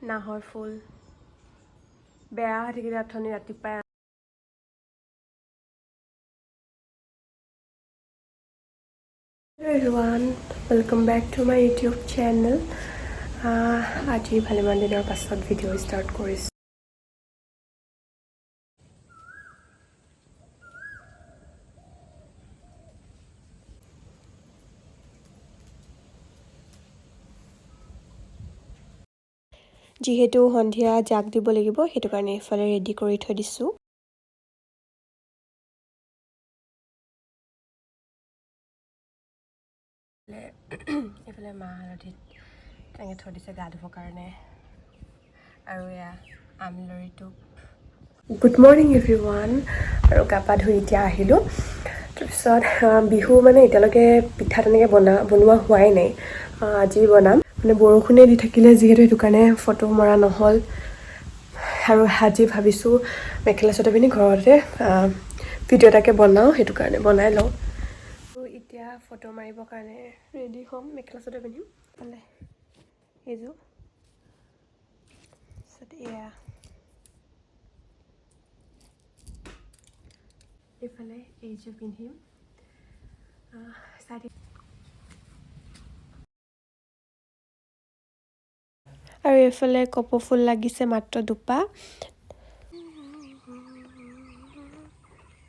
নাহৰ ফুল বেয়া হৈ থাকিলে অথনি ৰাতিপুৱাই Hello everyone, welcome back to my YouTube channel. আজি ভালেমান দিনৰ পাছত ভিডিঅ' ষ্টাৰ্ট কৰিছোঁ। যিহেতু সন্ধিয়া জাগ দিব লাগিব সেইটো কাৰণে এফালে ৰেডি কৰি থৈ দিছোঁ। এইফালে মাহ হালধিত তেনেকৈ থৈ দিছে গা ধুবৰ কাৰণে আৰু এয়া আমলৰিটো। Good morning everyone. আৰু গা পা ধুই এতিয়া আহিলোঁ। তাৰপিছত বিহু মানে এতিয়ালৈকে পিঠা তেনেকৈ বনোৱা হোৱাই নাই। আজি বনাম মানে বৰষুণে দি থাকিলে যিহেতু সেইটো কাৰণে ফটো মৰা নহ'ল। আৰু আজি ভাবিছোঁ মেখেলা চাদৰ পিন্ধি ঘৰতে ভিডিঅ' এটাকে বনাওঁ, সেইটো কাৰণে বনাই লওঁ। এতিয়া ফটো মাৰিবৰ কাৰণে ৰেডি হ'ম, মেখেলা চাদৰ পিন্ধিম। ভালে এইযোৰ তাৰপিছত এয়া এইফালে এইযোৰ পিন্ধিম। আৰু এইফালে কপৌ ফুল লাগিছে মাত্ৰ দুপা।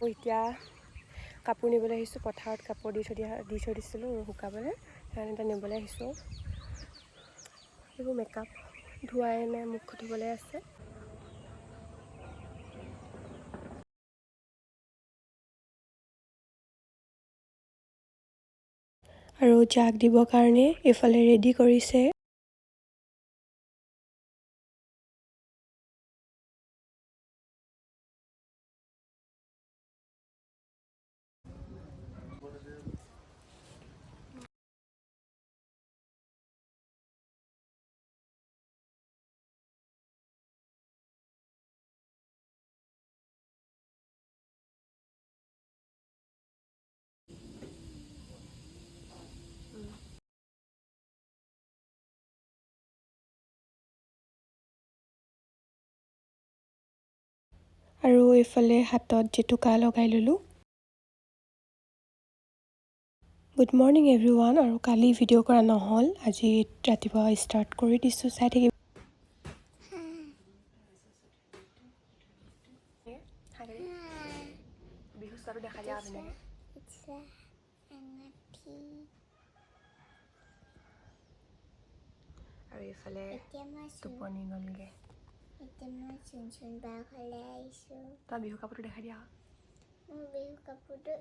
এতিয়া কাপোৰ নিবলৈ আহিছোঁ, পথাৰত কাপোৰ দি থৈ দিছিলোঁ শুকাবলৈ, সেইকাৰণে এতিয়া নিবলৈ আহিছোঁ। এইবোৰ মেকআপ ধোৱাই নাই, মুখ ধুবলৈ আছে। আৰু জাগ দিবৰ কাৰণে এইফালে ৰেডি কৰিছে। আৰু এইফালে হাতত জেতুকা লগাই ল'লোঁ। Good morning everyone. আৰু কালি ভিডিঅ' কৰা নহ'ল, আজি ৰাতিপুৱা ষ্টাৰ্ট কৰি দিছোঁ, চাই থাকিব। বিহু ষ্টাৰটো দেখা দিয়া ধুনীয়াকৈ। আৰু এইফালে টোপনি গ'লগৈ। তই বিহু কাপোৰটো দেখাই দিয়া। বিহু কাপোৰটো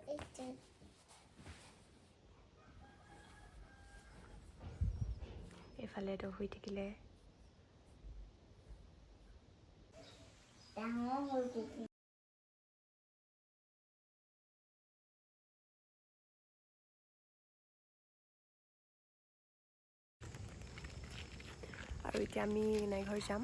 এইফালেতো শুই থাকিলে। আৰু এতিয়া আমি নাই ঘৰ যাম।